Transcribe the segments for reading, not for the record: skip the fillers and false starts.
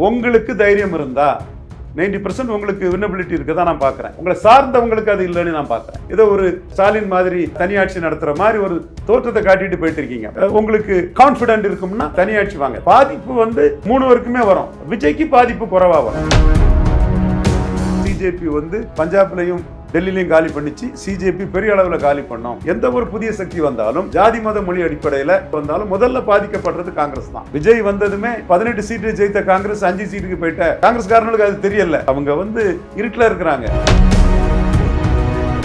உங்களுக்கு தைரியம் இருந்தா 90% உங்களுக்கு வினபிலிட்டி இருக்குதா நான் பார்க்குறேன். உங்களை சார்ந்தவங்களுக்கு அது இல்லைன்னு நான் பார்க்குறேன். ஏதோ ஒரு ஸ்டாலின் மாதிரி தனியாட்சி நடத்துற மாதிரி ஒரு தோற்றத்தை காட்டிட்டு போயிட்டு இருக்கீங்க. உங்களுக்கு கான்ஃபிடென்ட் இருக்கும்னா தனியாட்சி வாங்க. பாதிப்பு 3 பேருக்குமே வரும். விஜய்க்கு பாதிப்பு குறைவா வரும். சிஜேபி பஞ்சாப்லையும் டெல்லியிலையும் காலி பண்ணிச்சு. சிஜேபி பெரிய அளவில் காலி பண்ணோம். எந்த ஒரு புதிய சக்தி வந்தாலும் ஜாதி மத மொழி அடிப்படையில் வந்தாலும் முதல்ல பாதிக்கப்படுறது காங்கிரஸ் தான். விஜய் வந்ததுமே 18 சீட்டு ஜெயித்த காங்கிரஸ் 5 சீட்டுக்கு போயிட்ட காங்கிரஸ்காரங்களுக்கு அது தெரியல. அவங்க இருட்டில் இருக்கிறாங்க.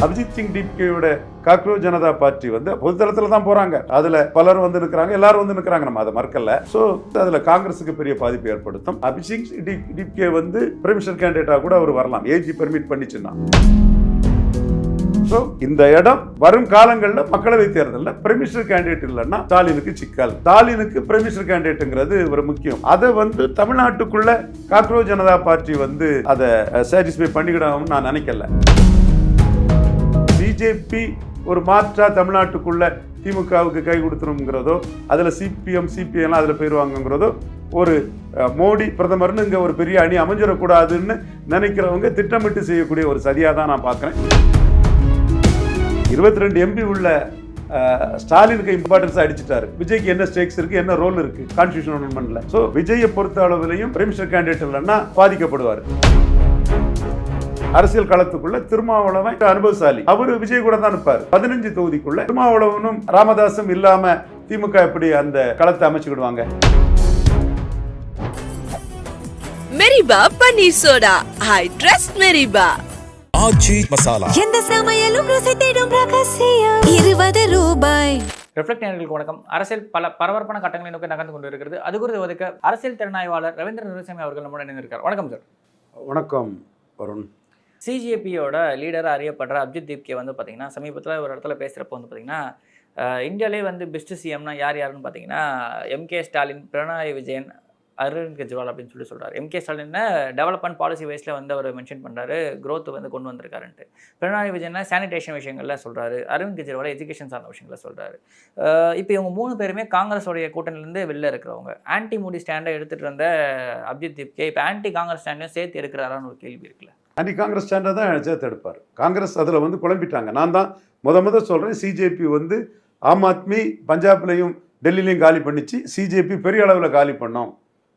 அபிஜித் சிங் டிப்கேயோட காக்ரோச் ஜனதா பார்ட்டி பொதுத்தளத்தில் தான் போறாங்க. அதுல பலர் நிற்கிறாங்க, எல்லாரும் நிற்கிறாங்க, நம்ம அதை மறக்கல. சோ அதுல காங்கிரஸுக்கு பெரிய பாதிப்பு ஏற்படுத்தும். அபிஜித் டிப்கே பிரைம் மினிஸ்டர் கேண்டிடேட்டா கூட அவர் வரலாம், ஏஜி பெர்மிட் பண்ணிச்சுன்னா. இந்த இடம் வரும் காலங்களில் மக்களவை தேர்தலில் பிரைம் மினிஸ்டர் கேண்டிடேட் இல்லைன்னா ஸ்டாலினுக்கு சிக்கல். ஸ்டாலினுக்கு பிரைம் மினிஸ்டர் கேண்டிடேட்ங்கிறது ஒரு முக்கியம். அதை தமிழ்நாட்டுக்குள்ள காக்ரோச் ஜனதா பார்ட்டி அதை சாட்டிஸ்ஃபை பண்ணிக்கிடணும்னு நான் நினைக்கல. பிஜேபி ஒரு மாற்றா தமிழ்நாட்டுக்குள்ள திமுகவுக்கு கை கொடுத்துருங்கிறதோ, அதில் சிபிஎம் சிபிஎம் அதில் போயிடுவாங்கிறதோ, ஒரு மோடி பிரதமர்னு இங்கே ஒரு பெரிய அணி அமைஞ்சிடக்கூடாதுன்னு நினைக்கிறவங்க திட்டமிட்டு செய்யக்கூடிய ஒரு சதியாக தான் நான் பார்க்குறேன். 22 எம்பி உள்ள ஸ்டாலினுக்கு இம்பார்ட்டன்ஸ் அடிச்சுட்டாரு. விஜய்க்கு என்ன ஸ்டேக்ஸ் இருக்கு, என்ன ரோல் இருக்கு கான்ஸ்டிடியூஷன் அமெண்ட்மெண்ட்ல. சோ விஜயை பொறுத்த அளவிலையும் பிரைம் மினிஸ்டர் கேண்டிடேட் இல்லைன்னா பாதிக்கப்படுவார். அரசியல் களத்துக்குள்ள திருமாவளவன் அனுபவசாலி, அவரு விஜய் கூட தான் இருப்பார். 15 தொகுதிக்குள்ள திருமாவளவனும் ராமதாசும் இல்லாம திமுக எப்படி அந்த களத்தை அமைச்சுக்கிடுவாங்க? மெரிபா paneer soda, I trust மெரிபா. Aachi masala, எந்த சமையலும் ருசி தேடும் ரகசியம். 20 ரூபாய். ரிஃப்ளெக்ட் நேயர்களுக்கு வணக்கம். அரசியல் பல பரபரப்பான கட்டங்களை நோக்கி நகர்ந்து கொண்டு இருக்கிறது. அது குறித்து ஒதுக்க அரசியல் திறனாய்வாளர் ரவீந்திர நரசிம்ம அவர்கள் நம்முடன் இணைந்திருக்கார். வணக்கம் சார். வணக்கம் வருண். சிஜேபியோட லீடராக அறியப்படுற அபிஜித் டிப்கே பார்த்தீங்கன்னா சமீபத்தில் ஒரு இடத்துல பேசுகிறப்போ பார்த்தீங்கன்னா இந்தியாவிலே பெஸ்ட் சிஎம்னா யாருன்னு பார்த்தீங்கன்னா எம்கே ஸ்டாலின், பினராயி விஜயன், அரவிந்த் கெஜ்ரிவால் அப்படின்னு சொல்கிறார். எம்கே ஸ்டாலின் டெவலப்மெண்ட் பாலிசி வைஸில் அவர் மென்ஷன் பண்ணுறாரு, க்ரோத் கொண்டு வந்திருக்காருன்ட்டு. பினராயி விஜயன் சானிடேஷன் விஷயங்கள்லாம் சொல்கிறாரு. அரவிந்த் கெஜ்ரிவால் எஜுகேஷன் சார்ந்த விஷயங்கள சொல்கிறாரு. இப்போ இவங்க 3 பேருமே காங்கிரஸோடைய கூட்டணியிலேருந்து வெளில இருக்கிறவங்க. ஆன்டி மோடி ஸ்டாண்டை எடுத்துகிட்டு வந்த அபிஜித் டிப்கே இப்போ ஆன்டி காங்கிரஸ் ஸ்டாண்டையும் சேர்த்து எடுக்கிறாரான்னு ஒரு கேள்வி இருக்குல்ல. ஆன்டி காங்கிரஸ் ஸ்டாண்டை தான் சேர்த்து எடுப்பார். காங்கிரஸ் அதில் குழம்பிட்டாங்க. நான் தான் முத சொல்கிறேன், சிஜேபி ஆம் ஆத்மி பஞ்சாப்லையும் டெல்லியிலையும் காலி பண்ணிச்சு. சிஜேபி பெரிய அளவில் காலி பண்ணோம்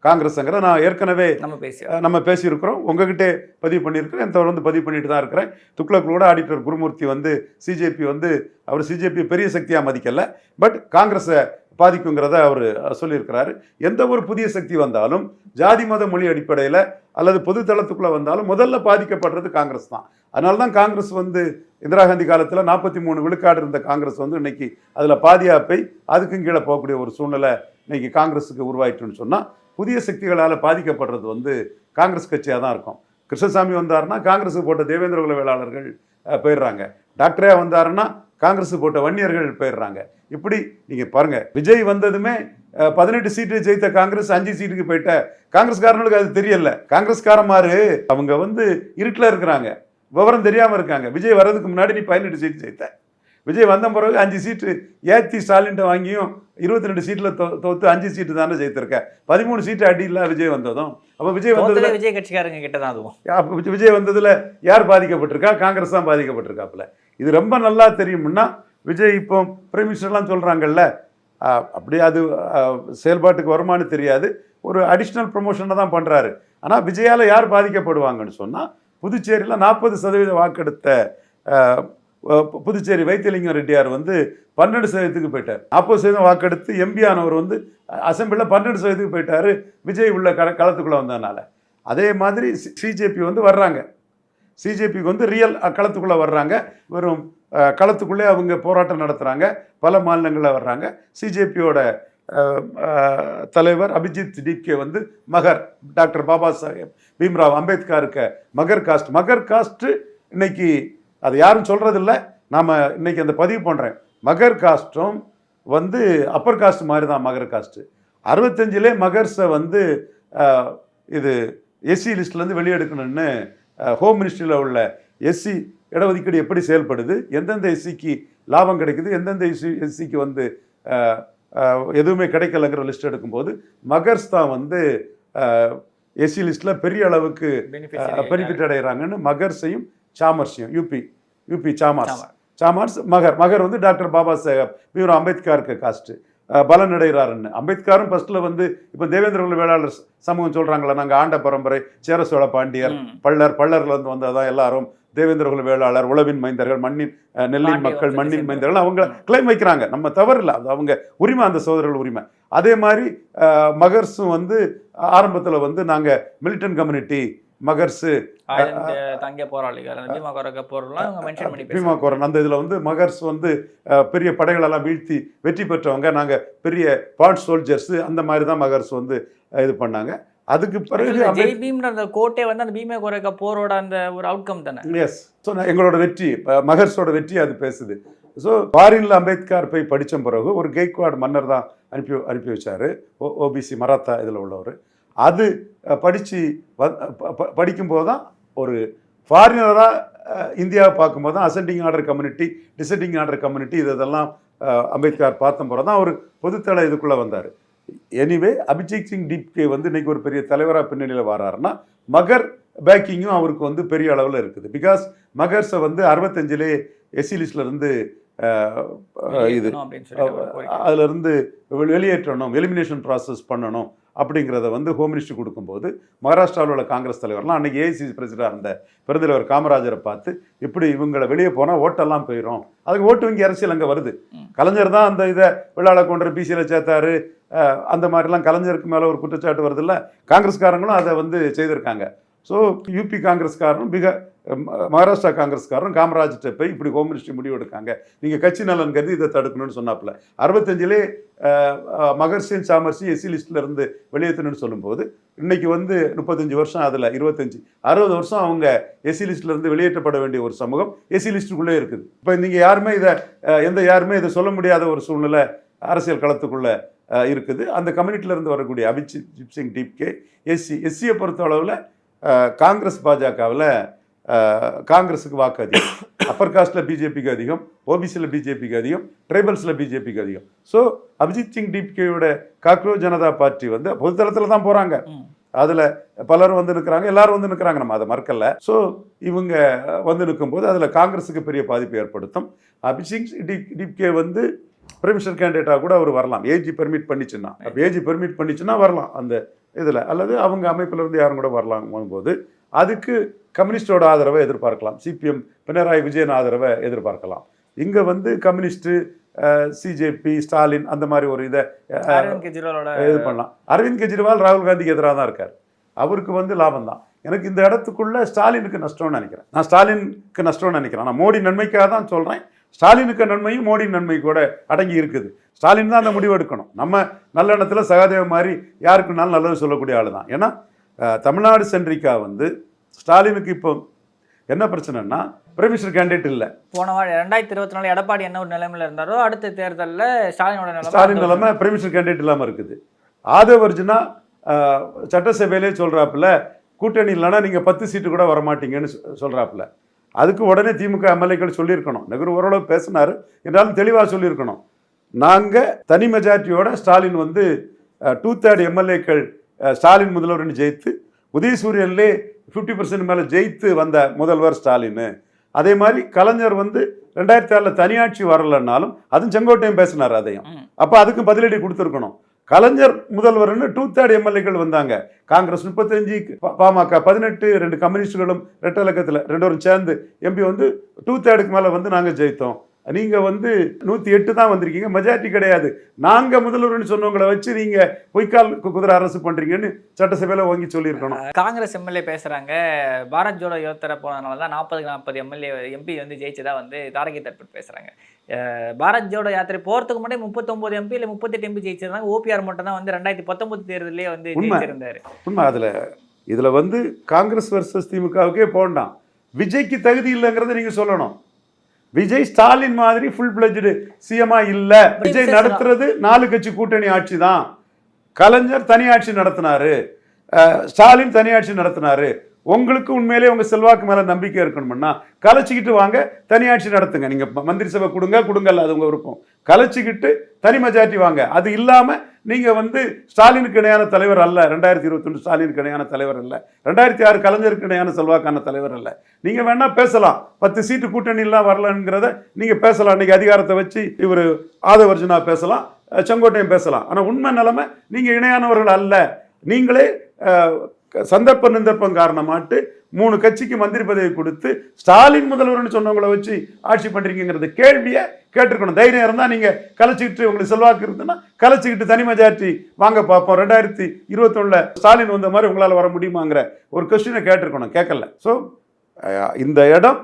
காங்கிரஸ்ங்கிற நான் ஏற்கனவே நம்ம பேசியிருக்கிறோம், உங்ககிட்டே பதிவு பண்ணியிருக்கிறேன், தொடர்ந்து பதிவு பண்ணிட்டு தான் இருக்கிறேன். துக்ளக்களோட ஆடிட்டர் குருமூர்த்தி சிஜேபி அவர் சிஜேபி பெரிய சக்தியாக மதிக்கல, பட் காங்கிரஸை பாதிக்குங்கிறத அவர் சொல்லியிருக்கிறாரு. எந்த ஒரு புதிய சக்தி வந்தாலும் ஜாதி மத மொழி அடிப்படையில் அல்லது பொது தளத்துக்குள்ளே வந்தாலும் முதல்ல பாதிக்கப்படுறது காங்கிரஸ் தான். அதனால தான் காங்கிரஸ் இந்திரா காந்தி காலத்தில் 43 விழுக்காடு இருந்த காங்கிரஸ் இன்னைக்கு அதில் பாதியாப்பை அதுக்கும் கீழே போகக்கூடிய ஒரு சூழ்நிலை இன்னைக்கு காங்கிரஸுக்கு உருவாயிட்டுன்னு சொன்னால், புதிய சக்திகளால் பாதிக்கப்படுறது காங்கிரஸ் கட்சியாக தான் இருக்கும். கிருஷ்ணசாமி வந்தாருன்னா காங்கிரஸுக்கு போட்ட தேவேந்திர குல வேளாளர்கள் போயிடுறாங்க. டாக்டரே வந்தாருன்னா காங்கிரஸுக்கு போட்ட வன்னியர்கள் போயிடுறாங்க. இப்படி நீங்கள் பாருங்கள், விஜய் வந்ததுமே 18 சீட்டு ஜெயித்த காங்கிரஸ் 5 சீட்டுக்கு போயிட்ட காங்கிரஸ்காரங்களுக்கு அது தெரியல. காங்கிரஸ்காரமாரு அவங்க இருட்டில் இருக்கிறாங்க, விவரம் தெரியாமல் இருக்காங்க. விஜய் வர்றதுக்கு முன்னாடி நீ 18 சீட்டு ஜெயித்த, விஜய் வந்த பிறகு 5 சீட்டு ஏற்றி ஸ்டாலின் வாங்கியும் 22 சீட்டில் தோத்து 5 சீட்டு தானே ஜெயித்திருக்க. 13 சீட்டு அடி இல்லை விஜய் வந்ததும். அப்போ விஜய் வந்ததுல விஜய் கட்சிக்காரங்க கிட்ட தான் அதுவும் விஜய் வந்ததுல யார் பாதிக்கப்பட்டிருக்கா? காங்கிரஸ் தான் பாதிக்கப்பட்டிருக்காப்புல. இது ரொம்ப நல்லா தெரியும்னா, விஜய் இப்போ பிரைம் மினிஸ்டர்லாம் சொல்கிறாங்கல்ல, அப்படி அது செயல்பாட்டுக்கு வருமானு தெரியாது, ஒரு அடிஷ்னல் ப்ரமோஷனை தான் பண்ணுறாரு. ஆனால் விஜயால் யார் பாதிக்கப்படுவாங்கன்னு சொன்னால், புதுச்சேரியில் 40% வாக்கெடுத்த புதுச்சேரி வைத்தியலிங்கம் ரெட்டியார் 12% போயிட்டார். 40% வாக்கெடுத்து எம்பி ஆனவர் அசம்பிளியில் 12% போயிட்டார், விஜய் உள்ள களத்துக்குள்ளே வந்ததுனால. அதே மாதிரி சிஜேபி வர்றாங்க. சிஜேபிக்கு ரியல் களத்துக்குள்ளே வர்றாங்க. வெறும் களத்துக்குள்ளே அவங்க போராட்டம் நடத்துகிறாங்க, பல மாநிலங்களில் வர்றாங்க. சிஜேபியோட தலைவர் அபிஜித் டிப்கே மகர் டாக்டர் பாபா சாஹேப் பீம்ராவ் அம்பேத்கருக்கு மகர் காஸ்ட் இன்னைக்கு அது யாரும் சொல்கிறதில்ல. நாம் இன்னைக்கு அந்த பதிவு பண்ணுறேன். மகர் காஸ்ட்டும் அப்பர் காஸ்ட் மாதிரி தான். மகர் காஸ்ட்டு 65லே மகர்ஸை இது எஸ்சி லிஸ்ட்லேருந்து வெளியெடுக்கணும்னு ஹோம் மினிஸ்ட்ரியில் உள்ள எஸ்சி இடஒதுக்கீடு எப்படி செயல்படுது, எந்தெந்த எஸ்சிக்கு லாபம் கிடைக்குது, எந்தெந்த எஸ்சிக்கு எதுவுமே கிடைக்கலங்கிற லிஸ்ட் எடுக்கும்போது மகர்ஸ் தான் எஸ்சி லிஸ்ட்டில் பெரிய அளவுக்கு பெனிஃபிட் அடைகிறாங்கன்னு மகர்ஸையும் சாமர்ஸையும் யூபி சாமார்ஸ் மகர் வந்து டாக்டர் பாபா சாஹேப் பீம்ராவ் அம்பேத்கருக்கு காஸ்ட்டு பலன் அடைகிறாருன்னு. அம்பேத்கரும் ஃபர்ஸ்ட்ல வந்து இப்போ தேவேந்திரகுல வேளாளர் சமூகம் சொல்றாங்களா, நாங்கள் ஆண்ட பரம்பரை சேர சோழ பாண்டியர் பல்லர்ல இருந்து வந்ததான் எல்லாரும் தேவேந்திரகுல வேளாளர் உழவின் மைந்தர்கள் மண்ணின் நெல்லின் மக்கள் மண்ணின் மைந்தர்கள் அவங்க கிளைம் வைக்கிறாங்க. நம்ம தவறு இல்லை, அது அவங்க உரிமை, அந்த சோதரர்கள் உரிமை. அதே மாதிரி மகர்ஸும் வந்து ஆரம்பத்தில் வந்து நாங்கள் மிலிட்டன் கம்யூனிட்டி மகர்ஸு பீமா கோரன் அந்த இதில் வந்து மகர்ஸ் வந்து பெரிய படைகளெல்லாம் வீழ்த்தி வெற்றி பெற்றவங்க, நாங்கள் பெரிய பாண்ட் சோல்ஜர்ஸு, அந்த மாதிரி தான் மகர்ஸ் வந்து இது பண்ணாங்க. அதுக்கு பிறகு அந்த கோட்டை வந்து அந்த பீமா கோரக்க போரோட அந்த ஒரு அவுட்கம் தானே. எஸ், ஸோ எங்களோட வெற்றி, மகர்ஸோட வெற்றி அது பேசுது. ஸோ ஃபாரினில் அம்பேத்கர் போய் படித்த பிறகு ஒரு கெய்க்வாட் மன்னர் தான் அனுப்பி வச்சார், ஓபிசி மராத்தா இதில் உள்ளவர். அது படிக்கும்போது தான் ஒரு ஃபாரினராக இந்தியாவை பார்க்கும்போது தான் ascending order community, descending order community இதெல்லாம் அம்பேத்கர் பார்த்த பிறகு தான் ஒரு பொதுத்தள இதுக்குள்ளே வந்தார். எனிவே அபிஜித் சிங் டிப்கே வந்து இன்னைக்கு ஒரு பெரிய தலைவராக பின்னணியில் வராருன்னா மகர் பேக்கிங்கும் அவருக்கு வந்து பெரிய அளவில் இருக்குது. பிகாஸ் மகர்ஸை வந்து 65 எஸ்சி லிஸ்ட்ல இருந்து இது அதிலிருந்து வெளியேற்றணும், எலிமினேஷன் ப்ராசஸ் பண்ணணும் அப்படிங்கிறத வந்து ஹோம் மினிஸ்டர் கொடுக்கும்போது மகாராஷ்டிராவில் உள்ள காங்கிரஸ் தலைவர்லாம் அன்றைக்கி ஏஐசிசி பிரசிடண்டாக இருந்த பெருந்தலைவர் காமராஜரை பார்த்து இப்படி இவங்களை வெளியே போனால் ஓட்டெல்லாம் போயிடும், அதுக்கு ஓட்டு வங்கி அரசியல் அங்கே வருது. கலைஞர் தான் அந்த இதை விழாள கொண்டு பிசியில் சேர்த்தாரு, அந்த மாதிரிலாம் கலைஞருக்கு மேலே ஒரு குற்றச்சாட்டு வருது இல்லை, காங்கிரஸ்காரங்களும் அதை வந்து செய்திருக்காங்க. ஸோ யூபி காங்கிரஸ்காரனும் மகாராஷ்டிரா காங்கிரஸ்காரரும் காமராஜ்கிட்ட போய் இப்படி ஹோம் மினிஸ்ட்ரி முடிவு எடுக்காங்க, நீங்கள் கட்சி நலன் கருதி இதை தடுக்கணும்னு சொன்னாப்புல. 65 மகர்ஸையும் சாமர்ஸையும் எஸ்சி லிஸ்ட்டில் இருந்து வெளியேற்றணும்னு சொல்லும்போது இன்னைக்கு வந்து 35 வருஷம், அதில் 25-60 வருஷம் அவங்க எஸ்சி லிஸ்ட்டில் இருந்து வெளியேற்றப்பட வேண்டிய ஒரு சமூகம் எஸ்சி லிஸ்ட்டுக்குள்ளே இருக்குது. இப்போ நீங்கள் யாருமே இதை சொல்ல முடியாத ஒரு சூழ்நிலை அரசியல் களத்துக்குள்ளே இருக்குது. அந்த கம்யூனிட்டியில் இருந்து வரக்கூடிய அபிஜித் சிங் டிப்கே எஸ்சியை பொறுத்த அளவில் காங்கிரஸ் பாஜகவில் காங்கிரஸுக்கு வாக்கு அதிகம், அப்பர் காஸ்டில் பிஜேபிக்கு அதிகம், ஓபிசியில் பிஜேபிக்கு அதிகம், ட்ரைபல்ஸில் பிஜேபிக்கு அதிகம். ஸோ அபிஜித் சிங் டிப்கேயோட காக்ரோச் ஜனதா பார்ட்டி வந்து பொதுத்தளத்தில் தான் போகிறாங்க, அதில் பலரும் வந்து நிற்கிறாங்க, எல்லாரும் வந்து நிற்கிறாங்க, நம்ம அதை மறக்கல. ஸோ இவங்க வந்து நிற்கும்போது அதில் காங்கிரஸுக்கு பெரிய பாதிப்பு ஏற்படுத்தும். அபிஜித் டிப்கே வந்து பிரைம் மினிஸ்டர் கேண்டிடேட்டாக கூட அவர் வரலாம், ஏஜி பெர்மிட் பண்ணிச்சுன்னா வரலாம் அந்த இதில், அல்லது அவங்க அமைப்பிலிருந்து யாரும் கூட வரலாம் போது அதுக்கு கம்யூனிஸ்டோட ஆதரவை எதிர்பார்க்கலாம், சிபிஎம் பினராயி விஜயன் ஆதரவை எதிர்பார்க்கலாம். இங்கே வந்து கம்யூனிஸ்ட்டு சிஜேபி ஸ்டாலின் அந்த மாதிரி ஒரு இதை இது பண்ணலாம். அரவிந்த் கெஜ்ரிவால் ராகுல் காந்திக்கு எதிராக தான் இருக்கார், அவருக்கு வந்து லாபம் தான். எனக்கு இந்த இடத்துக்குள்ள ஸ்டாலினுக்கு நஷ்டம்னு நினைக்கிறேன், நான் மோடி நன்மைக்காக தான் சொல்கிறேன். ஸ்டாலினுக்கு நன்மையும் மோடி நன்மை கூட அடங்கி இருக்குது. ஸ்டாலின் தான் அந்த முடிவு எடுக்கணும். நம்ம நல்ல எண்ணத்தில் சகாதேவ மாதிரி யாருக்குனாலும் நல்லது சொல்லக்கூடிய ஆள் தான். ஏன்னா தமிழ்நாடு சென்ட்ரிக்கா வந்து ஸ்டாலினுக்கு இப்போ என்ன பிரச்சனைனா பிரைம் மினிஸ்டர் கேண்டிடேட் இல்லை. போன 2024 எடப்பாடி என்ன ஒரு நிலைமையில் இருந்தாரோ அடுத்த தேர்தலில் ஸ்டாலின் நிலைமை பிரைம் மினிஸ்டர் கேண்டிடேட் இல்லாமல் இருக்குது. ஆதவர்ஜுனா சட்டசபையிலே சொல்கிறாப்புல கூட்டணி இல்லைன்னா நீங்கள் 10 சீட்டு கூட வரமாட்டீங்கன்னு சொல்கிறாப்புல. அதுக்கு உடனே திமுக எம்எல்ஏக்கள் சொல்லியிருக்கணும். நெஹ்ரு ஓரளவு பேசினார் என்றாலும் தெளிவாக சொல்லியிருக்கணும், நாங்கள் தனி மெஜாரிட்டியோட ஸ்டாலின் வந்து 2/3 எம்எல்ஏக்கள் ஸ்டாலின் முதல்வர்னு ஜெயித்து உதயசூரியன்லே 50% மேலே ஜெயித்து வந்த முதல்வர் ஸ்டாலின். அதே மாதிரி கலைஞர் வந்து 2006 தனியாட்சி வரலன்னாலும் அதுவும் செங்கோட்டையும் பேசினார், அதையும் அப்போ அதுக்கு பதிலடி கொடுத்துருக்கணும். கலைஞர் முதல்வர்னு 2/3 எம்எல்ஏக்கள் வந்தாங்க, காங்கிரஸ் 35, பாமக 18, 2 கம்யூனிஸ்டுகளும் ரெட்ட இலக்கத்தில் 2 சேர்ந்து எம்பி வந்து 2/3 மேலே வந்து நாங்கள் ஜெயித்தோம். நீங்கள் வந்து 108 தான் வந்திருக்கீங்க, மெஜாரிட்டி கிடையாது. நாங்கள் முதல்வர்னு சொன்னவங்களை வச்சு நீங்கள் பொய்க்கால் குதிரை அரசு பண்ணுறீங்கன்னு சட்டசபையில் வாங்கி சொல்லியிருக்கணும். காங்கிரஸ் எம்எல்ஏ பேசுகிறாங்க, பாரத் ஜோடோ யோத்தரை போனதுனால தான் 40 எம்பி வந்து ஜெயிச்சதா வந்து தாரகி தற்பட் பேசுகிறாங்க. பாரத் ஜோடோ யாத்திரை போகிறதுக்கு முன்னாடி 39 எம்பி இல்லை 38 எம்பி ஜெயிச்சிருந்தாங்க. ஓபிஆர் மட்டும் தான் வந்து 2019 தேர்தலே வந்து ஜெயிச்சிருந்தாரு. உண்மை. இதில் வந்து காங்கிரஸ் வர்சஸ் திமுகவுக்கே போண்டாம். விஜய்க்கு தகுதி இல்லைங்கிறத நீங்கள் சொல்லணும். விஜய் ஸ்டாலின் மாதிரி ஃபுல் பிளட்ஜ்டு சிஎம்ஆ இல்லை. விஜய் நடத்துறது 4 கட்சி கூட்டணி ஆட்சி தான். கலைஞர் தனி ஆட்சி நடத்தினாரு, ஸ்டாலின் தனி ஆட்சி நடத்தினாரு. உங்களுக்கு உண்மையிலே உங்கள் செல்வாக்கு மேலே நம்பிக்கை இருக்கணும்னா கலைச்சிக்கிட்டு வாங்க, தனியாட்சி நடத்துங்க. நீங்கள் மந்திரி சபை கொடுங்கல்ல, அது உங்கள் விருப்பம். கலைச்சிக்கிட்டு தனி மெஜாரிட்டி வாங்க. அது இல்லாமல் நீங்கள் வந்து ஸ்டாலினுக்கு இணையான தலைவர் அல்ல, 2021 ஸ்டாலினுக்கு இணையான தலைவர் அல்ல, 2006 கலைஞருக்கு இணையான செல்வாக்கான தலைவர் அல்ல. நீங்கள் வேணால் பேசலாம், 10 சீட்டு கூட்டணிலாம் வரலங்கிறத நீங்கள் பேசலாம். இன்றைக்கி அதிகாரத்தை வச்சு இவர் ஆதவர்ஜுனா பேசலாம், செங்கோட்டையன் பேசலாம். ஆனால் உண்மை நிலைமை நீங்கள் இணையானவர்கள் அல்ல. நீங்களே சந்தர்ப்பம் காரணமாட்டு 3 கட்சிக்கு மந்திரி பதவி கொடுத்து ஸ்டாலின் முதல்வர்னு சொன்னவங்களை வச்சு ஆட்சி பண்றீங்கிறது கேள்வியை கேட்டிருக்கணும். தைரியம் இருந்தால் நீங்கள் கலைச்சிக்கிட்டு, உங்களுக்கு செல்வாக்கு இருந்ததுன்னா கலைச்சிக்கிட்டு தனி மெஜாரிட்டி வாங்க பார்ப்போம், 2021 ஸ்டாலின் வந்த மாதிரி உங்களால் வர முடியுமாங்கிற ஒரு கொஸ்டினை கேட்டிருக்கணும். கேட்கல. ஸோ இந்த இடம்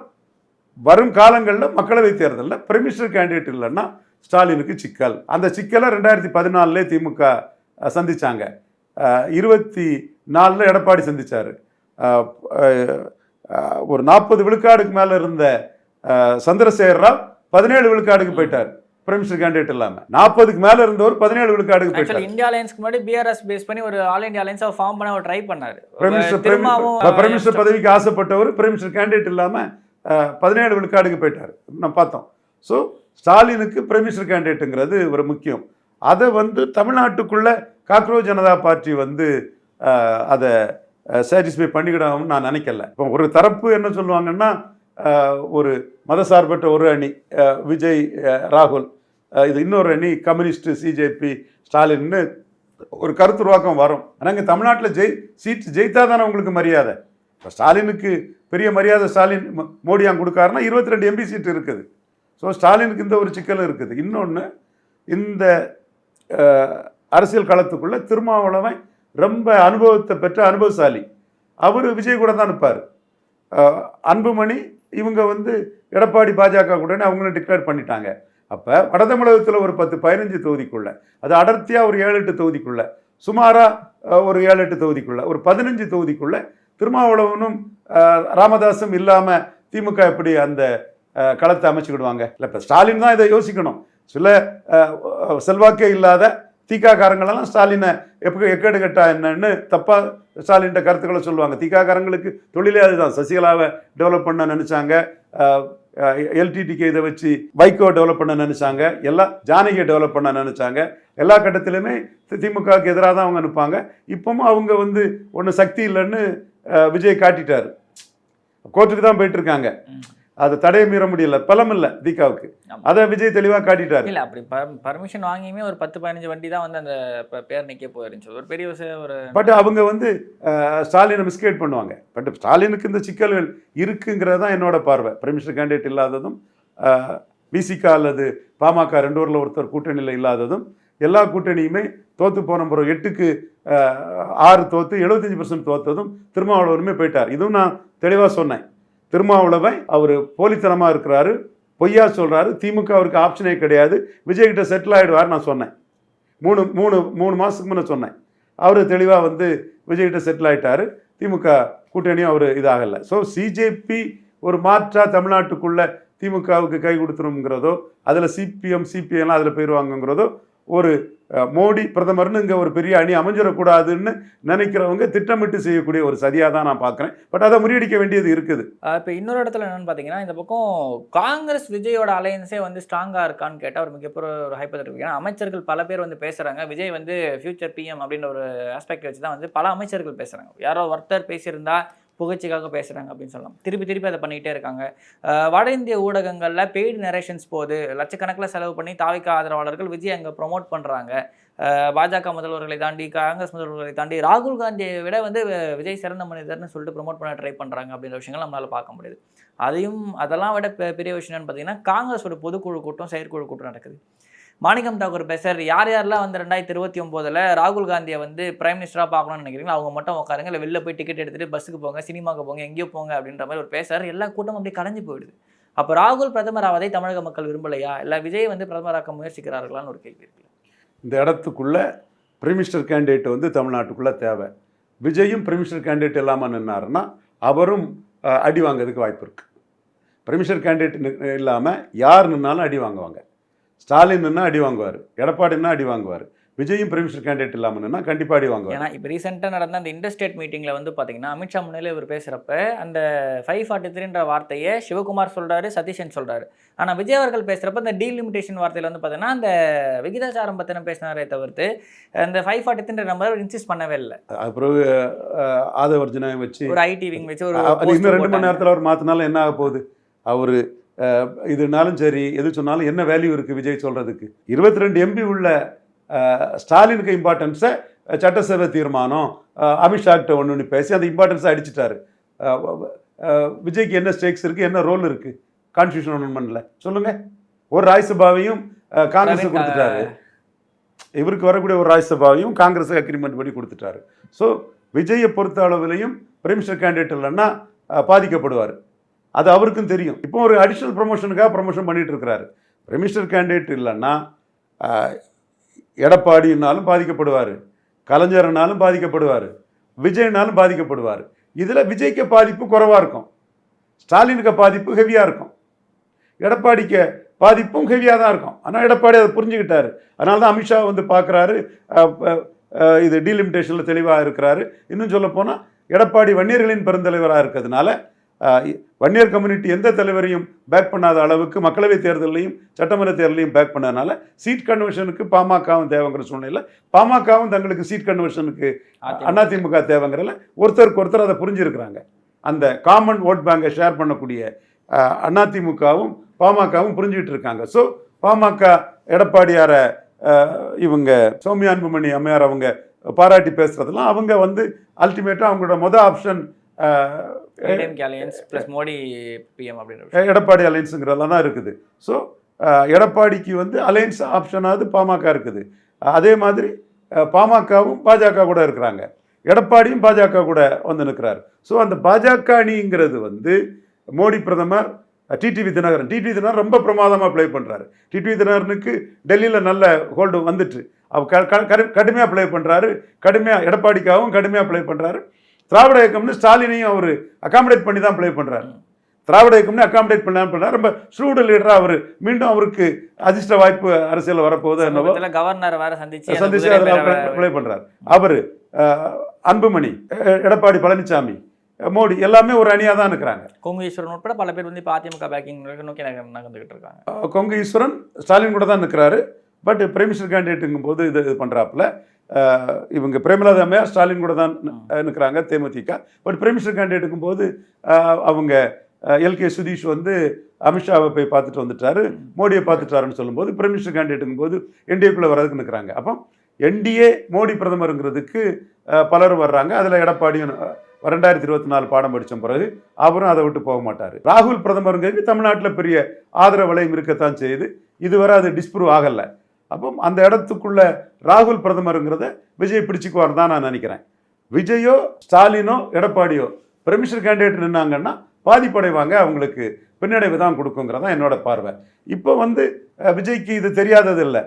வரும் காலங்களில் மக்களவை தேர்தலில் பிரைமினிஸ்டர் கேண்டிடேட் இல்லைன்னா ஸ்டாலினுக்கு சிக்கல். அந்த சிக்கலை 2014 திமுக சந்திச்சாங்க, 24 எடப்பாடி சந்திச்சார். ஒரு 40 விழுக்காடுக்கு மேலே இருந்த சந்திரசேகர் ராவ் 17 விழுக்காடுக்கு போயிட்டார், பிரைமினிஸ்டர் கேண்டிடேட் இல்லாமல். 40க்கு மேலே இருந்தவர் 17 விழுக்காடுக்கு போயிட்டார். இந்தியா அலையன்ஸ்க்கு முன்னாடி பிஆர்எஸ் பேஸ் பண்ணி ஒரு ஆல் இந்தியா அலையன்ஸை ஃபார்ம் பண்ண ஒரு ட்ரை பண்ணார். பிரைமினிஸ்டர் பதவிக்கு ஆசைப்பட்டவர் பிரைமினிஸ்டர் கேண்டிடேட் இல்லாமல் 17 விழுக்காடுக்கு போயிட்டார், நம்ம பார்த்தோம். ஸோ ஸ்டாலினுக்கு பிரைமினிஸ்டர் கேண்டிடேட்டுங்கிறது ஒரு முக்கியம். அதை வந்து தமிழ்நாட்டுக்குள்ளே காக்ரோச் ஜனதா பார்ட்டி வந்து அதை சாட்டிஸ்ஃபை பண்ணிக்கிடாமல் நான் நினைக்கல. இப்போ ஒரு தரப்பு என்ன சொல்லுவாங்கன்னா, ஒரு மதசார்பற்ற ஒரு அணி விஜய் ராகுல், இது இன்னொரு அணி கம்யூனிஸ்ட் சிஜேபி ஸ்டாலின்னு ஒரு கருத்துருவாக்கம் வரும். ஆனால் இங்கே தமிழ்நாட்டில் சீட்டு ஜெயித்தா தானே உங்களுக்கு மரியாதை. இப்போ ஸ்டாலினுக்கு பெரிய மரியாதை ஸ்டாலின் மோடியாங்க கொடுக்காருன்னா 22 எம்பி சீட்டு இருக்குது. ஸோ ஸ்டாலினுக்கு இந்த ஒரு சிக்கலும் இருக்குது. இன்னொன்று, இந்த அரசியல் களத்துக்குள்ளே திருமாவளவன் ரொம்ப அனுபவத்தை பெற்ற அனுபவசாலி. அவர் விஜய் கூட தான் இருப்பார். அன்புமணி இவங்க வந்து எடப்பாடி பாஜக கூட அவங்களும் டிக்ளேர் பண்ணிட்டாங்க. அப்போ வட தமிழகத்தில் ஒரு 10-15 தொகுதிக்குள்ள, அது அடர்த்தியாக ஒரு 7-8 தொகுதிக்குள்ள, சுமாராக ஒரு 7-8 தொகுதிக்குள்ள, ஒரு 15 தொகுதிக்குள்ள திருமாவளவனும் ராமதாஸும் இல்லாமல் திமுக எப்படி அந்த களத்தை அமைச்சுக்கிடுவாங்க? இல்லை, இப்போ ஸ்டாலின் தான் இதை யோசிக்கணும். சில செல்வாக்கே இல்லாத தீக்காக்காரங்களெல்லாம் ஸ்டாலினை எக்கேடு கட்டா என்னன்னு தப்பாக ஸ்டாலின்கிட்ட கருத்துக்களை சொல்லுவாங்க. தீக்காக்காரங்களுக்கு தொழிலே அதுதான். சசிகலாவை டெவலப் பண்ண நினச்சாங்க, எல்டிடிக்கு இதை வச்சு வைகோ டெவலப் பண்ண நினச்சாங்க, எல்லாம் ஜானகியை டெவலப் பண்ண நினச்சாங்க. எல்லா கட்டத்திலுமே திமுகவுக்கு எதிராக தான் அவங்க நிற்பாங்க. இப்போவும் அவங்க வந்து ஒன்றும் சக்தி இல்லைன்னு விஜய் காட்டிட்டார். கோர்ட்டுக்கு தான் போயிட்டு இருக்காங்க. அது தடையை மீற முடியல, பலம் இல்லை திகாவுக்கு. அதை விஜய் தெளிவாக காட்டிட்டார். இல்லை, அப்படி பர்மிஷன் வாங்கியுமே ஒரு 10-15 வண்டி தான் வந்து அந்த பேர் நிற்க போயிருந்துச்சு. ஒரு பெரிய ஒரு பட் அவங்க வந்து ஸ்டாலினை மிஸ்கைட் பண்ணுவாங்க. பட் ஸ்டாலினுக்கு இந்த சிக்கல்கள் இருக்குங்கிறது தான் என்னோட பார்வை. பிரைமினிஸ்டர் கேண்டிடேட் இல்லாததும், விசிக அல்லது பாமக 2 ஊரில் ஒருத்தர் கூட்டணியில் இல்லாததும், எல்லா கூட்டணியுமே தோற்று போன பிறகு 8க்கு 6 தோற்று 75% தோற்றதும் திருமாவளவனுமே போயிட்டார். இதுவும் நான் தெளிவாக சொன்னேன். திருமாவளவன் அவர் போலித்தனமாக இருக்கிறாரு, பொய்யா சொல்கிறாரு, திமுக அவருக்கு ஆப்ஷனே கிடையாது, விஜய்கிட்ட செட்டில் ஆகிடுவார் நான் சொன்னேன். மூணு மாதத்துக்கு முன்னே சொன்னேன். அவர் தெளிவாக வந்து விஜய்கிட்ட செட்டில் ஆகிட்டார். திமுக கூட்டணியும் அவர் இதாகலை. ஸோ சிஜேபி ஒரு மாற்றா தமிழ்நாட்டுக்குள்ளே திமுகவுக்கு கை கொடுத்துருங்கிறதோ, அதில் சிபிஎம்லாம் அதில் போயிடுவாங்கங்கிறதோ, ஒரு மோடி பிரதமர்னு இங்கே ஒரு பெரிய அணி அமைஞ்சிடக்கூடாதுன்னு நினைக்கிறவங்க திட்டமிட்டு செய்யக்கூடிய ஒரு சதியாக தான் நான் பார்க்குறேன். பட் அதை முறியடிக்க வேண்டியது இருக்குது. இப்போ இன்னொரு இடத்துல என்னென்னு பார்த்தீங்கன்னா, இந்த பக்கம் காங்கிரஸ் விஜயோட அலையன்ஸே வந்து ஸ்ட்ராங்காக இருக்கான்னு கேட்டால் ஒரு மிகப்பெரிய ஒரு ஹைப்போதெட்டிக். ஏன்னா அமைச்சர்கள் பல பேர் வந்து பேசுகிறாங்க, விஜய் வந்து ஃபியூச்சர் பிஎம் அப்படின்ற ஒரு ஆஸ்பெக்ட் வச்சு தான் வந்து பல அமைச்சர்கள் பேசுகிறாங்க. யாரோ ஒருத்தர் பேசியிருந்தா புகழ்ச்சிக்காக பேசுகிறாங்க அப்படின்னு சொல்லலாம். திருப்பி அதை பண்ணிகிட்டே இருக்காங்க. வட இந்திய ஊடகங்களில் பெய்டு நரேஷன்ஸ் போது லட்சக்கணக்கில் செலவு பண்ணி தாவிக ஆதரவாளர்கள் விஜய் அங்கே ப்ரொமோட் பண்ணுறாங்க. பாஜக முதல்வர்களை தாண்டி, காங்கிரஸ் முதல்வர்களை தாண்டி, ராகுல் காந்தியை விட வந்து விஜய் சிறந்த மனிதர்னு சொல்லிட்டு ப்ரொமோட் பண்ண ட்ரை பண்ணுறாங்க அப்படின்ற விஷயங்கள் நம்மளால் பார்க்க முடியுது. அதெல்லாம் விட பெரிய விஷயம் என்னன்னு பார்த்தீங்கன்னா, காங்கிரஸோட பொதுக்குழு கூட்டம், செயற்குழு கூட்டம் நடக்குது. மாணிக்கம் தாக்கூர் பேசர், யாரெல்லாம் வந்து 2029 ராகுல் காந்தியை வந்து பிரைம் மினிஸ்டராக பார்க்கணும்னு நினைக்கிறீங்களோ அவங்க மட்டும் உட்காருங்க, இல்லை வெளில போய் டிக்கெட் எடுத்துகிட்டு பஸ்ஸுக்கு போங்க, சினிமாவுக்கு போங்க, எங்கேயோ போங்க அப்படின்ற மாதிரி ஒரு பேசர். எல்லா கூட்டம் அப்படி கலைஞ்சு போயிடுது. அப்போ ராகுல் பிரதமர் ஆவதை தமிழக மக்கள் விரும்பலையா, இல்லை விஜய் வந்து பிரதமராக்க முயற்சிக்கிறார்களான்னு ஒரு கேள்வி இருக்குல்ல. இந்த இடத்துக்குள்ளே பிரைமினிஸ்டர் கேண்டிடேட் வந்து தமிழ்நாட்டுக்குள்ளே தேவை. விஜயும் பிரைமினிஸ்டர் கேண்டிடேட் இல்லாமல் நின்னாருன்னா அவரும் அடி வாங்கிறதுக்கு வாய்ப்பு இருக்குது. பிரைமினிஸ்டர் கேண்டிடேட் இல்லாமல் யார் நின்னாலும் அடி வாங்குவாங்க. ஸ்டாலின் நின்னா அடி வாங்குவார், எடப்பாடினா அடி வாங்குவார், விஜயும் பிரைம் மினிஸ்டர் கேண்டிடேட் இல்லாமல்னா கண்டிப்பாக அடி வாங்குவார். ஏன்னா இப்போ ரீசெண்டாக நடந்த அந்த இன்டர்ஸ்டேட் மீட்டிங்கில் வந்து பார்த்தீங்கன்னா அமித்ஷா முன்னிலையில் இவர் பேசுகிறப்ப அந்த 543ன்ற வார்த்தையை சிவகுமார் சொல்கிறாரு, சதீஷன் சொல்கிறாரு. ஆனால் விஜய் அவர்கள் பேசுகிறப்ப இந்த டீலிமிட்டேஷன் வார்த்தையில் வந்து பார்த்தீங்கன்னா அந்த விகிதாச்சாரம் பற்றின பேசினாரே தவிர்த்து அந்த 543ன்ற நம்பரை இன்சிஸ்ட் பண்ணவே இல்லை. அப்புறம் ஆதவர்ஜனை வச்சு ஒரு ஐடி விங் வச்சு ஒரு இன்னும் 2 மணி நேரத்தில் அவர் மாற்றினாலும் என்ன ஆக போகுது? அவர் இதுனாலும் சரி எது சொன்னாலும் என்ன வேல்யூ இருக்குது விஜய் சொல்கிறதுக்கு? 22 எம்பி உள்ள ஸ்டாலினுக்கு இம்பார்ட்டன்ஸை சட்டசபை தீர்மானம் அமித்ஷாக்கிட்ட ஒன்று பேசி அந்த இம்பார்ட்டன்ஸை அடிச்சிட்டாரு. விஜய்க்கு என்ன ஸ்டேக்ஸ் இருக்குது, என்ன ரோல் இருக்குது கான்ஸ்டியூஷன் அமெண்ட்மெண்ட்டில் சொல்லுங்கள்? ஒரு ராஜ்யசபாவையும் காங்கிரஸ் கொடுத்துட்டாரு, இவருக்கு வரக்கூடிய ஒரு ராஜ்யசபாவையும் காங்கிரஸ் அக்ரிமெண்ட் பண்ணி கொடுத்துட்டாரு. ஸோ விஜயை பொறுத்த அளவிலையும் பிரைம் மினிஸ்டர் கேண்டிடேட் இல்லைன்னா பாதிக்கப்படுவார். அது அவருக்கும் தெரியும். இப்போ ஒரு அடிஷ்னல் ப்ரொமோஷனுக்காக ப்ரொமோஷன் பண்ணிகிட்டு இருக்கிறாரு. பிரைம் மினிஸ்டர் கேண்டிடேட் இல்லைன்னா எடப்பாடினாலும் பாதிக்கப்படுவார், கலைஞர்னாலும் பாதிக்கப்படுவார், விஜய்னாலும் பாதிக்கப்படுவார். இதில் விஜய்க்கு பாதிப்பு குறைவாக இருக்கும், ஸ்டாலினுக்கு பாதிப்பு ஹெவியாக இருக்கும், எடப்பாடிக்கு பாதிப்பும் ஹெவியாக தான் இருக்கும். ஆனால் எடப்பாடி அதை புரிஞ்சுக்கிட்டாரு. அதனால தான் அமித்ஷா வந்து பார்க்குறாரு, இது டீலிமிட்டேஷனில் தெளிவாக இருக்கிறாரு. இன்னும் சொல்ல போனால் எடப்பாடி வன்னியர்களின் பெருந்தலைவராக இருக்கிறதுனால வன்னியர் கம்யூனிட்டி எந்த தலைவரையும் பேக் பண்ணாத அளவுக்கு மக்களவை தேர்தலையும் சட்டமன்ற தேர்தலையும் பேக் பண்ணதுனால சீட் கன்வர்ஷனுக்கு பாமகவும் தேவைங்கிற சூழ்நிலை, பாமகவும் தங்களுக்கு சீட் கன்வர்ஷனுக்கு அதிமுக தேவைங்கிறல ஒருத்தருக்கு ஒருத்தர் அதை புரிஞ்சிருக்கிறாங்க. அந்த காமன் ஓட் பேங்கை ஷேர் பண்ணக்கூடிய அதிமுகவும் பாமகவும் புரிஞ்சுக்கிட்டு இருக்காங்க. ஸோ பாமக எடப்பாடியாரை இவங்க சௌமியா அன்புமணி அம்மையார் அவங்க பாராட்டி பேசுறதெல்லாம் அவங்க வந்து அல்டிமேட்டாக அவங்களோட மொதல் ஆப்ஷன் எடப்பாடி அலையன்ஸுங்கிறதெல்லாம் தான் இருக்குது. ஸோ எடப்பாடிக்கு வந்து அலையன்ஸ் ஆப்ஷனாவது பாமக இருக்குது. அதே மாதிரி பாமகவும் பாஜக கூட இருக்கிறாங்க, எடப்பாடியும் பாஜக கூட வந்து நிற்கிறார். ஸோ அந்த பாஜக அணிங்கிறது வந்து மோடி பிரதமர் டிடிவி தினகரன் ரொம்ப பிரமாதமாக ப்ளே பண்ணுறாரு. டிடிவி தினகரனுக்கு டெல்லியில் நல்ல ஹோல்டு வந்துட்டு அவர் கடுமையாக ப்ளே பண்ணுறாரு, கடுமையாக எடப்பாடிக்காகவும் கடுமையாக ப்ளே பண்ணுறாரு. திராவிட இயக்கம்னு ஸ்டாலினையும் அவர் அகாமடேட் பண்ணி தான் ப்ளே பண்ணுறாரு. திராவிட இயக்கம்னு அகாமடேட் பண்ணாமல் பண்ணுறாரு. ரொம்ப ஷூடு லீடராக அவர் மீண்டும் அவருக்கு அதிர்ஷ்ட வாய்ப்பு அரசியல் வரப்போகுது என்னவோ கவர்னர் வேற சந்திச்சு அதில் ப்ளே பண்ணுறாரு. அவர் அன்புமணி, எடப்பாடி பழனிசாமி, மோடி எல்லாமே ஒரு அணியாக தான் இருக்கிறாங்க. கொங்கு ஈஸ்வரன் உட்பட பல பேர் வந்து அதிமுக பேக்கிங் நோக்கி நகர்ந்துகிட்டு இருக்காங்க. கொங்கு ஈஸ்வரன் ஸ்டாலின் கூட தான் நிற்கிறாரு. பட் பிரைம் மினிஸ்டர் கேண்டிடேட்டுங்கும் போது இது பண்ணுறாப்புல இவங்க பிரேமலதா அம்மையார் ஸ்டாலின் கூட தான் நிற்கிறாங்க தேமுதிக. பட் பிரைம் மினிஸ்டர் கேண்டிடேட்டுக்கும் போது அவங்க எல்கே சுதீஷ் வந்து அமித்ஷாவை போய் பார்த்துட்டு வந்துட்டாரு, மோடியை பார்த்துட்டாருன்னு சொல்லும்போது பிரைம் மினிஸ்டர் கேண்டிடேட்டுக்கும் போது என்டிஏக்குள்ளே வர்றதுக்கு நிற்கிறாங்க. அப்போ என்டிஏ மோடி பிரதமருங்கிறதுக்கு பலரும் வர்றாங்க. அதில் எடப்பாடியும் 2024 பாடம் படித்த பிறகு அவரும் அதை விட்டு போக மாட்டார். ராகுல் பிரதமருங்கிறது தமிழ்நாட்டில் பெரிய ஆதரவு வளையம் இருக்கத்தான் செய்யுது. இதுவரை அது டிஸ்ப்ரூவ் ஆகலை. அப்போ அந்த இடத்துக்குள்ள ராகுல் பிரதமருங்கிறத விஜய் பிடிச்சிக்குவார் தான் நான் நினைக்கிறேன். விஜயோ ஸ்டாலினோ எடப்பாடியோ பிரைம் மினிஸ்டர் கேண்டிடேட் நின்னாங்கன்னா பாதிப்படைவாங்க, அவங்களுக்கு பின்னடைவு தான் கொடுக்குங்கிறதான் என்னோட பார்வை. இப்போ வந்து விஜய்க்கு இது தெரியாதது இல்லை,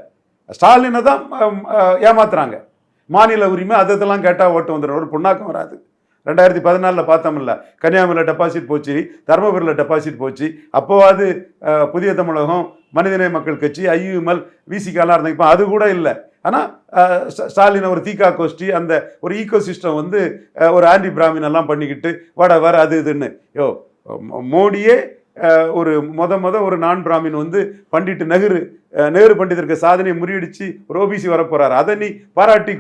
ஸ்டாலினை தான் ஏமாத்துறாங்க. மாநில உரிமை அதெல்லாம் கேட்டால் ஓட்டு வந்துடும், ஒரு புண்ணாக்கம் வராது. 2014 பார்த்தோம்ல, கன்னியாகுமரியில் டெபாசிட் போச்சு, தருமபுரியில் டெபாசிட் போச்சு. அப்போவாது புதிய தமிழகம், மனிதநேய மக்கள் கட்சி, ஐயுமல், விசிகாலாம் இருந்தாங்க. இப்போ அது கூட இல்லை. ஆனால் ஸ்டாலின் ஒரு தீகா கோஷ்டி, அந்த ஒரு ஈகோ சிஸ்டம் வந்து ஒரு ஆன்டி பிராமின் எல்லாம் பண்ணிக்கிட்டு வர அது இதுன்னு மோடியே ஒரு ஒரு நான் பிராமின் வந்து பண்டிட் நேரு பண்டிதருக்கு சாதனையை முறியடிச்சு ஒரு ஓபிசி வரப்போறாரு. அதை நீ பாராட்டி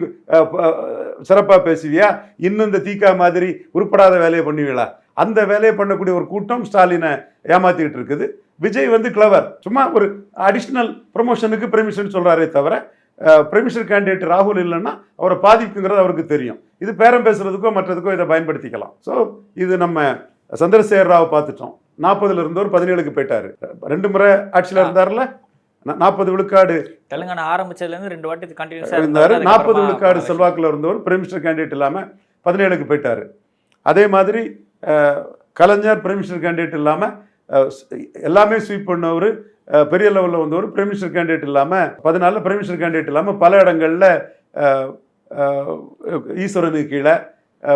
சிறப்பாக பேசுவியா? இன்னும் இந்த தீக்கா மாதிரி உருப்படாத வேலையை பண்ணுவீங்களா? அந்த வேலையை பண்ணக்கூடிய ஒரு கூட்டம் ஸ்டாலினை ஏமாத்திக்கிட்டு இருக்குது. விஜய் வந்து கிளவர், சும்மா ஒரு அடிஷ்னல் ப்ரொமோஷனுக்கு பெர்மிஷன் சொல்றாரே தவிர பிரைம் மினிஸ்டர் கேண்டிடேட் ராகுல் இல்லைன்னா அவரை பாதிப்புங்கிறது அவருக்கு தெரியும். இது பேரம் பேசுறதுக்கோ மற்றதுக்கோ இதை பயன்படுத்திக்கலாம். ஸோ இது நம்ம சந்திரசேகர ராவ் பார்த்துட்டோம். 40 இருந்தவர் 17க்கு போயிட்டாரு. 2 முறை ஆட்சியில் இருந்தார்ல, 40 விழுக்காடு தெலுங்கானா ஆரம்பிச்சதுலேருந்து 2 வாட்டி கண்டினியூஸாக இருந்தார். 40 விழுக்காடு செல்வாக்கில் இருந்தவர் பிரைம் மினிஸ்டர் கேண்டிடேட் இல்லாமல் 17க்கு போயிட்டாரு. அதே மாதிரி கலைஞர் பிரைம் மினிஸ்டர் கேண்டிடேட் இல்லாமல் எல்லாமே ஸ்வீப் பண்ணவர், பெரிய லெவலில் வந்தவர் பிரைம் மினிஸ்டர் கேண்டிடேட் இல்லாமல் 14 பிரைம் மினிஸ்டர் கேண்டிடேட் இல்லாமல் பல இடங்களில் ஈஸ்வரனுக்கு கீழே,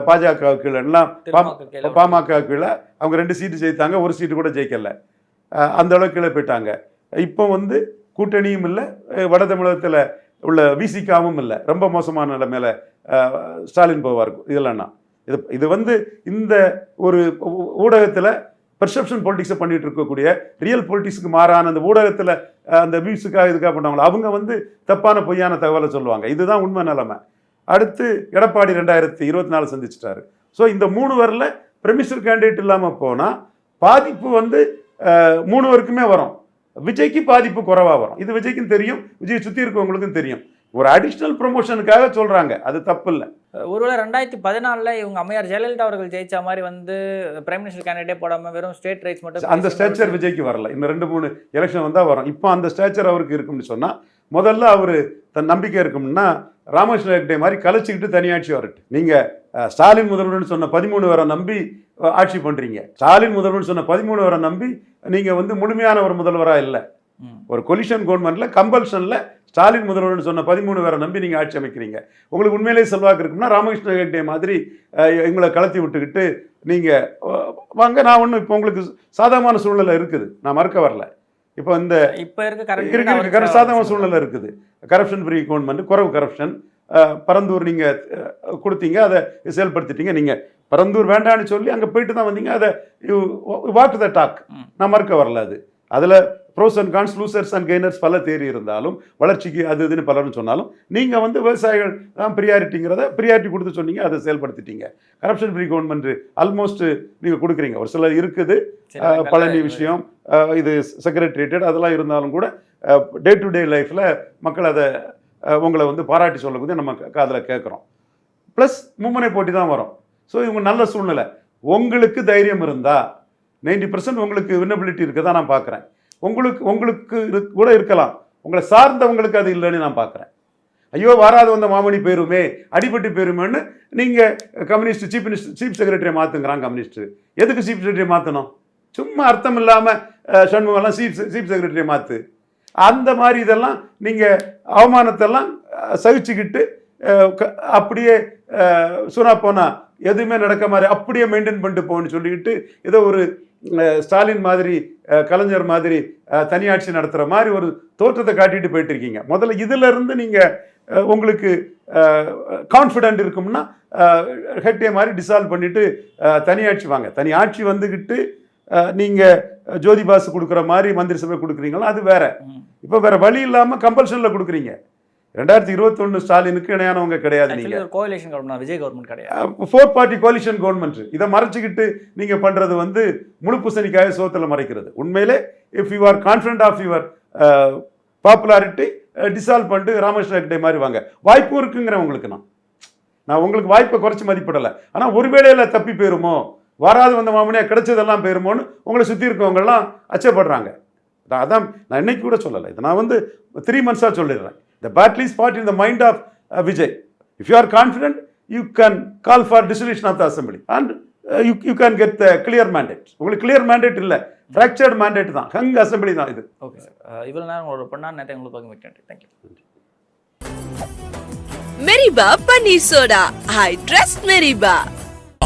பாஜக கீழே எல்லாம், பாமக கீழே அவங்க 2 சீட்டு ஜெயித்தாங்க, 1 சீட்டு கூட ஜெயிக்கல. அந்த அளவுக்கு கீழே போயிட்டாங்க. இப்போ வந்து கூட்டணியும் இல்லை, வட தமிழகத்தில் உள்ள விசிகாவும் இல்லை, ரொம்ப மோசமான நிலைமையில ஸ்டாலின் போவார். இதெல்லாம் இது வந்து இந்த ஒரு ஊடகத்தில் பெர்செப்ஷன் பொலிட்டிக்ஸை பண்ணிட்டு இருக்கக்கூடிய ரியல் பொலிட்டிக்ஸுக்கு மாறான அந்த ஊடகத்தில் அந்த வியூஸுக்காக இதுக்காக பண்ணுவாங்களா அவங்க வந்து தப்பான பொய்யான தகவலை சொல்லுவாங்க. இதுதான் உண்மை நிலைமை. அடுத்து எடப்பாடி 2024 சந்திச்சிட்டாரு. ஸோ இந்த 3 பேரில் பிரமிசர் கேண்டிடேட் இல்லாமல் போனால் பாதிப்பு வந்து 3 பேருக்குமே வரும். விஜய்க்கு பாதிப்பு குறைவாக வரும். இது விஜய்க்கும் தெரியும், விஜய் சுற்றி இருக்கவங்களுக்கும் தெரியும். ஒரு அடிஷ்னல் ப்ரொமோஷனுக்காக சொல்கிறாங்க, அது தப்பு இல்லை. ஒருவேளை 2014 இவங்க அம்மையார் ஜெயலலிதா அவர்கள் ஜெயிச்ச மாதிரி வந்து பிரைம் மினிஸ்டர் கேண்டிடேட்டே போடாமல் வெறும் ஸ்டேட் ரைட்ஸ் மட்டும் அந்த ஸ்டேச்சர் விஜய்க்கு வரல. இன்னும் 2-3 எலெக்ஷன் வந்தால் வரும். இப்போ அந்த ஸ்டேச்சர் அவருக்கு இருக்கும்னு சொன்னால் முதல்ல அவர் தன் நம்பிக்கை இருக்கும்னா ராமகிருஷ்ண ரெட்டி மாதிரி கலைச்சிக்கிட்டு தனியாட்சி வரட்டு. நீங்கள் ஸ்டாலின் முதல்வர்னு சொன்ன 13 பேரை நம்பி ஆட்சி பண்ணுறீங்க. ஸ்டாலின் முதல்வர்னு சொன்ன 13 பேரை நம்பி நீங்கள் வந்து முழுமையான ஒரு முதல்வராக இல்லை. ஒரு கொலிஷன் கவர்மெண்ட்டில் கம்பல்ஷனில் ஸ்டாலின் முதல்வர்னு சொன்ன 13 பேரை நம்பி நீங்கள் ஆட்சி அமைக்கிறீங்க. உங்களுக்கு உண்மையிலேயே செல்வாக்கு இருக்குன்னா ராமகிருஷ்ண ரெட்டி மாதிரி எங்களை கலத்தி விட்டுக்கிட்டு நீங்கள் வாங்க. நான் ஒன்றும் இப்போ உங்களுக்கு சாதகமான சூழ்நிலை இருக்குது, நான் மறுக்க வரல. இப்போ இந்த இப்போ இருக்க சாதகமான சூழ்நிலை இருக்குது. கரப்ஷன் ஃப்ரீ கவர்மெண்ட், குறைவு கரப்ஷன். பரந்தூர் நீங்கள் கொடுத்தீங்க, அதை செயல்படுத்திட்டீங்க. நீங்கள் பரந்தூர் வேண்டான்னு சொல்லி அங்கே போயிட்டு தான் வந்தீங்க. அதை வாக் த டாக், நான் மறுக்க வரல. அதில் pros and cons, losers and gainers பல தேரி இருந்தாலும், வளர்ச்சிக்கு அது இதுன்னு பலரும் சொன்னாலும், நீங்கள் வந்து விவசாயிகள் தான் ப்ரியாரிட்டி கொடுத்து சொன்னீங்க, அதை செயல்படுத்திட்டீங்க. கரப்ஷன் ஃப்ரீ கவர்மெண்ட் ஆல்மோஸ்ட் நீங்கள் கொடுக்குறீங்க. ஒரு சில இருக்குது, பழனி விஷயம், இது செக்ரட்டரியேட்டட், அதெல்லாம் இருந்தாலும் கூட டே டு டே லைஃப்பில் மக்கள் அதை உங்களை வந்து பாராட்டி சொல்லக்கூடிய நம்ம காதில் கேட்குறோம். ப்ளஸ் மும்முனை போட்டி தான் வரும். ஸோ இவங்க நல்ல சூழ்நிலை. உங்களுக்கு தைரியம் இருந்தால் 90% உங்களுக்கு வின்னபிலிட்டி இருக்க தான் நான் பார்க்குறேன். உங்களுக்கு கூட இருக்கலாம், உங்களை சார்ந்தவங்களுக்கு அது இல்லைன்னு நான் பார்க்குறேன். ஐயோ வராது வந்த மாமணி பேருமே, அடிபட்டு பேருமேன்னு நீங்கள் கம்யூனிஸ்ட் சீஃப் செக்ரட்டரியை மாற்றுங்கிறான் கம்யூனிஸ்ட். எதுக்கு சீஃப் செக்ரட்டரியை மாற்றணும்? சும்மா அர்த்தம் இல்லாமல் சண்முகம்லாம் சீஃப் செக்ரட்டரியை மாற்று. அந்த மாதிரி இதெல்லாம் நீங்கள் அவமானத்தெல்லாம் சகிச்சுக்கிட்டு அப்படியே சுனா போனால் எதுவுமே நடக்க மாதிரி அப்படியே மெயின்டைன் பண்ணிட்டு போகணும்னு சொல்லிக்கிட்டு ஏதோ ஒரு ஸ்டாலின் மாதிரி கலைஞர் மாதிரி தனியாட்சி நடத்துகிற மாதிரி ஒரு தோற்றத்தை காட்டிட்டு போயிட்டு இருக்கீங்க. முதல்ல இதிலிருந்து நீங்கள் உங்களுக்கு கான்ஃபிடென்ட் இருக்கும்னா ஹெட்டியை மாதிரி டிசால்வ் பண்ணிவிட்டு தனியாட்சி வாங்க. தனியாட்சி வந்துக்கிட்டு நீங்கள் ஜோதிபாசு கொடுக்குற மாதிரி மந்திரி சபை கொடுக்குறீங்களா, அது வேற. இப்போ வேற வழி இல்லாமல் கம்பல்ஷனில் கொடுக்குறீங்க. 2021 ஸ்டாலினுக்கு இணையானவங்க கிடையாது. நீங்கள் கோலிஷன் கவர்மெண்ட், விஜய் கவர்மெண்ட் கிடையாது, 4 பார்ட்டி கோலிஷன் கவர்மெண்ட். இதை மறைச்சிக்கிட்டு நீங்கள் பண்ணுறது வந்து முழு பூசணிக்காய சோத்தில் மறைக்கிறது. உண்மையிலே if you are confident of your popularity, dissolve பண்ணிட்டு ராமகிருஷ்ண ரெட்டி மாதிரி வாங்க. வாய்ப்பும் இருக்குங்கிறேன் உங்களுக்கு. நான் உங்களுக்கு வாய்ப்பை குறைச்சி மதிப்பிடலை. ஆனால் ஒருவேளையில் தப்பி போயிருமோ, வராது வந்த மாமனியாக கிடைச்சதெல்லாம் போயிருமோன்னு உங்களை சுற்றி இருக்கவங்கெல்லாம் அச்சப்படுறாங்க. அதான் நான் இன்னைக்கு கூட சொல்லலை, இதை நான் வந்து 3 months சொல்லிடுறேன். The battle is fought in the mind of Vijay. If you are confident, you can call for dissolution of the assembly and you can get the clear mandate. உங்களுக்கு clear mandate இல்லை, fractured mandate தான், ஹங் assembly தான் இது. Okay sir, இவ்வளோ நேரம் உங்களோட பண்ணா நேரத்தை உங்களுக்கு பார்க்க நன்றி. தேங்க்யூ. மெரிபா பன்னீர் சோடா, I trust மெரிபா.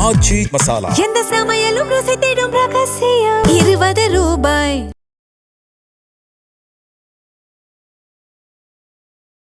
ஆச்சி மசாலா. எந்த சமையலும் ருசி தேடும் ரகசியம். 20 ரூபாய்.